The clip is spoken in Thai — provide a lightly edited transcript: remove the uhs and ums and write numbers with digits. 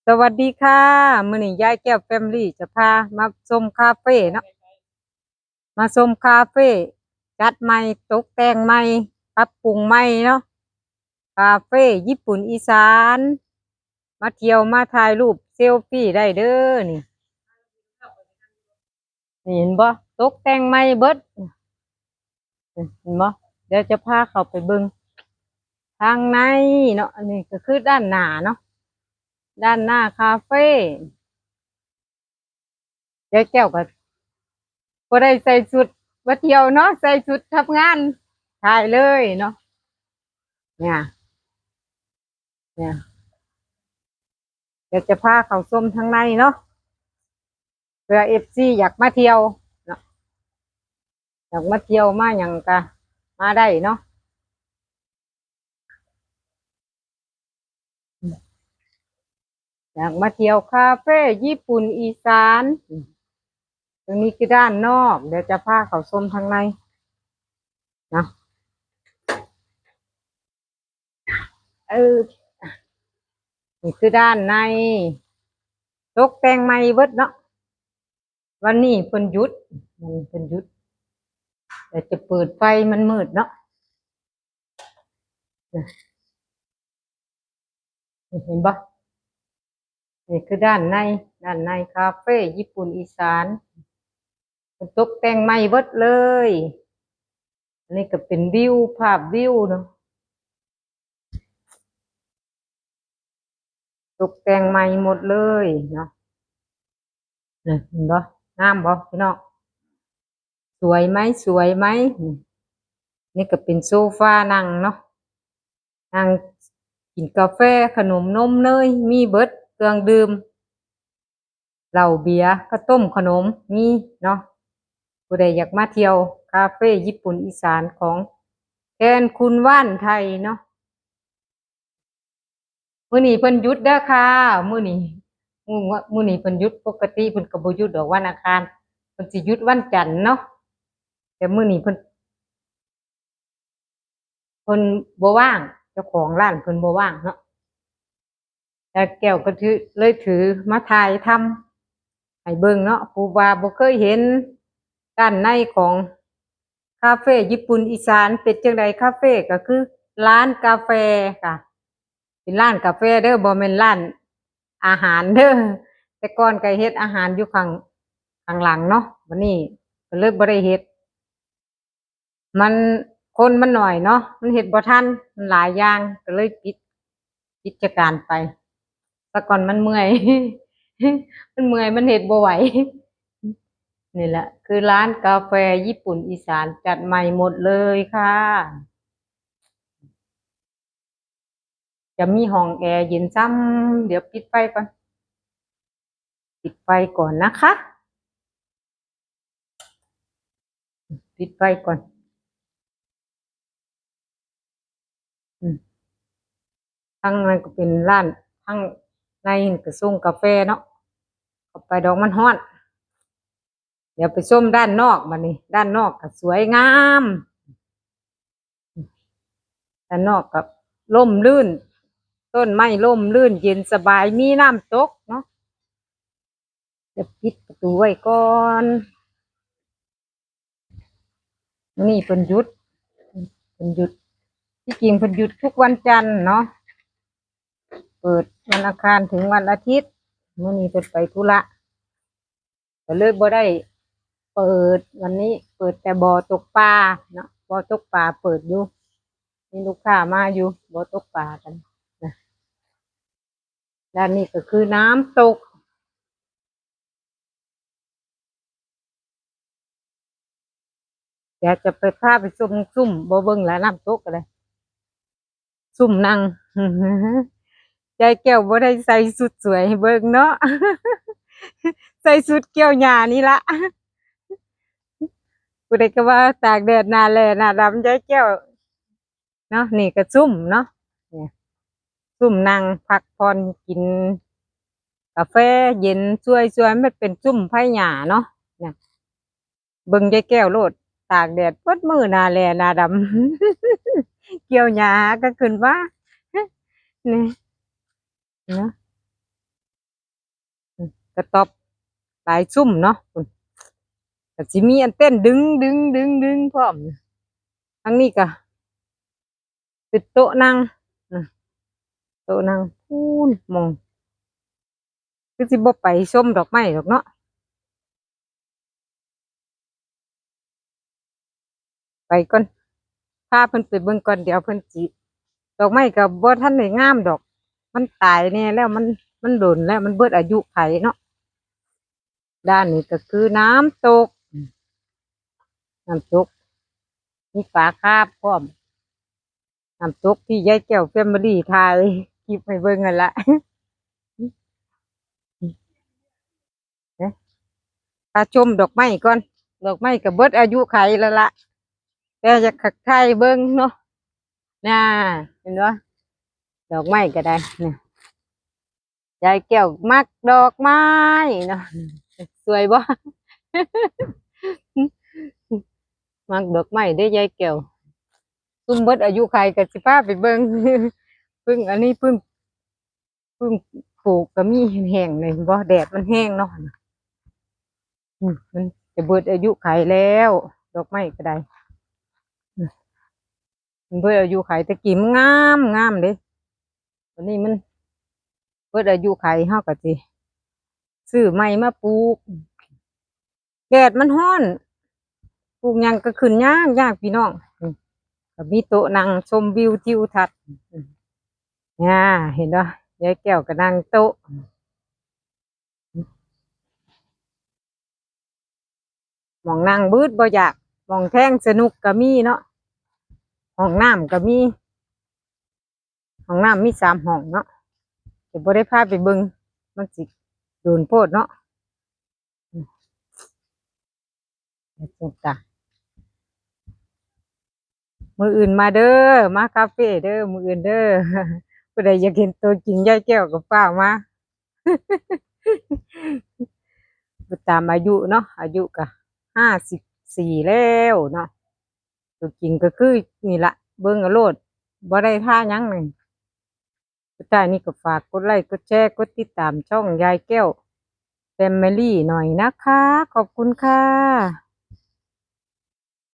สวัสดีค่ะมื้อนี้ยายแก้วแฟมิลี่จะพามาชมคาเฟ่เนาะมาชมคาเฟ่จัดใหม่ตกแต่งใหม่ปรับปรุงใหม่เนาะคาเฟ่ญี่ปุ่นอีสานมาเที่ยวมาถ่ายรูปเซลฟี่ได้เด้อนี่เห็นบ่ตกแต่งใหม่เบิดเห็นบ่เดี๋ยวจะพาเข้าไปเบิ่งทางในเนาะอันนี้ก็คือด้านหน้าเนาะด้านหน้าคาเฟ่ยายแก้วก็บ่ได้ใส่ชุดมาเที่ยวเนาะใส่ชุดทำงานถ่ายเลยเนาะเนี่ย เนี่ยเดี๋ยวจะพาเขาส้มทางในเนาะเผื่อFCอยากมาเที่ยวเนาะอยากมาเที่ยวมาอย่างกะมาได้เนาะอยากมาเที่ยวคาเฟ่ญี่ปุ่นอีสานตรงนี้คือด้านนอกเดี๋ยวจะพาเขาส้มทางในเนาะเออนี่คือด้านในตกแต่งใหม่เบิดเนาะวันนี้เพิ่นหยุดมันเพิ่นหยุดแต่จะเปิดไฟมันมืดเนาะเห็นปะนี่คือด้านในคาเฟ่ญี่ปุ่นอีสานตกแต่งใหม่เบิดเลยอันนี้ก็เป็นวิวภาพวิวเนาะตกแต่งใหม่หมดเลยเนาะนี่เห็นบ่งามบ่พี่น้องสวยไหมสวยไหมนี่ก็เป็นโซฟานั่งเนาะนั่งกินกาแฟขนมนมเนยมีเบิดเครื่องดื่มเหล้าเบียร์ข้าวต้มขนมมีเนาะผู้ใดอยากมาเที่ยวคาเฟ่ญี่ปุ่นอีสานของแทนคุณว่านไทยเนาะ มื้อนี้เพิ่นหยุดเด้อค่ะมื้อนี้มื้อนี้เพิ่นหยุดปกติเพิ่นก็บ่หยุดดอกวันอังคารเพิ่นสิหยุดวันจันทร์เนาะแต่มื้อนี้เพิ่นบ่ว่างเจ้าของร้านเพิ่นบ่ว่างเนาะแต่แก้วก็ถือมาถ่ายทำให้เบิ่งเนาะผู้ว่าบ่เคยเห็นด้านในของคาเฟญี่ปุ่นอีสานเป็นจั่งใดคาเฟก็คือร้านกาแฟค่ะเป็นร้านกาแฟเด้อบ่แม่นร้านอาหารเด้อแต่ก่อนก็เฮ็ดอาหารอยู่ข้างหลังเนาะบัดนี้ก็เลยบ่ได้เฮ็ดมันคนมันน้อยเนาะมันเฮ็ดบ่ทันมันหลายอย่างก็เลยปิดกิจการไปแต่ก่อนมันเมื่อยมันเมื่อยมันเฮ็ดบ่ไหวนี่แหละคือร้านกาแฟญี่ปุ่นอีสานจัดใหม่หมดเลยค่ะจะมีห้องแอร์เย็นจ้ำเดี๋ยวปิดไฟก่อนปิดไฟก่อนนะคะปิดไฟก่อนอืมข้างในก็เป็นร้านข้างในก็ส่งกาแฟเนาะเข้าไปดอกมันฮ้อนเดี๋ยวไปชมด้านนอกมานี่ด้านนอกก็สวยงามด้านนอกกับร่มรื่นต้นไม้ร่มรื่นเย็นสบายมีน้ำตกเนาะเดี๋ยวปิดประตูไว้ก่อนนี่เป็นหยุดเป็นหยุดที่จริงเป็นหยุดทุกวันจันทร์เนาะเปิดวันอังคารถึงวันอาทิตย์มื้อนี้เปิดไปธุระก็เลยบ่ได้เปิดวันนี้เปิดแต่บ่อตกปลาเนาะบ่อตกปลาเปิดอยู่มีลูกค้ามาอยู่บ่อตกปลากันนะด้านนี้ก็คือน้ำตกอยากจะไปพาไปซุ่มบ่เบิ่งแล้วน้ำตกก็เลยซุ่มนั่งใจแก้วบ่ได้ใส่สุดสวยให้เบิ่งเนาะใส่สุดเกี่ยวหญ้านี่ละผู้ใดก็ว่าตากแดดหน้าแลหน้าดำใจแก้วเนาะนี่ก็ซุ่มเนาะเนี่ยซุ่มนั่งพักผ่อนกินกาแฟเย็นช่วยๆมันเป็นซุ่มไผ่หญ้าเนาะเนี่ยเบิ่งใจแก้วโลดตากแดดเบิดมื้อหน้าแลหน้าดำเกี่ยวหญ้าก็ขึ้นว่านี่เนาะ ระต๊อบหลายซุ่มเนาะคุณก็สิมีอันเต้นดึงพร้อมทั้งนี้ก็เป็นโต๊ะนั่งนะโต๊ะนั่งพูนมองคือสิบ่ไปชมดอกไม้ดอกเนาะไปก่อนพาเพิ่นไปเบิ่งก่อนเดี๋ยวเพิ่นสิดอกไม้ก็บ่ทันได้งามดอกมันตายแน่แล้วมันโดนแล้วมันเบิดอายุไขเนาะด้านนี้ก็คือน้ำตกน้ำตกมีปลาคาร์ฟพร้อมน้ำตกที่ยายแก้วแฟมิลี่ถ่ายคลิปให้เบิ่งกันละ ถ้าชมดอกไม้ก่อนดอกไม้ก็เบิดอายุไขแล้วล่ะแต่จะขักไทยเบิ่งเนาะน่าเห็นบ่ดอกไม้ก็ได้เนี่ยยายแก้วมักดอกไม้เนาะสวยบ่ มักดอกไม้ได้ยายแก้วซุ่มเบิดอายุไขก็สิพาไปเบิ่ง พึ่งอันนี้พึ่งปลูกก็มีแห้งๆเลยบ่แดดมันแห้งเนาะมันจะเบิดอายุไขแล้วดอกไม้ก็ได้มันเบิดอายุไขตะกี้มันงามเด้ตอนนี้มันเบิดอายุไขเฮาก็สิซื้อใหม่มาปลูกแดดมันร้อนปลูกหยังก็ขึ้นยากพี่น้องก็มีโต๊ะนั่งชมวิวทิวทัศน์เนี่ยเห็นบ่ยายแก้วก็นั่งโต๊ะหมองนั่งบืดบ่อยากหมองแท่งสนุกก็มีเนาะห้องน้ำก็มีห้องน้ำมี3 ห้องเนาะแต่บ่ได้พาไปเบิ่งมันสิโดนโพดเนาะจังจ้ะมื้ออื่นมาเด้อมาคาเฟ่เด้อมื้ออื่นเด้อ ผู้ใดอยากเห็นตัวจริงยายแก้วก็ฟ้าวมา ตามอายุเนาะอายุก็54แล้วเนาะตัวจริงก็คือนี่ละเบิ่งเอาโลดบ่ได้ท่าหยังนี่สุดท้ายนี่ก็ฝากกดไลค์กดแชร์กดติดตามช่องยายแก้ว Family หน่อยนะคะขอบคุณค่ะ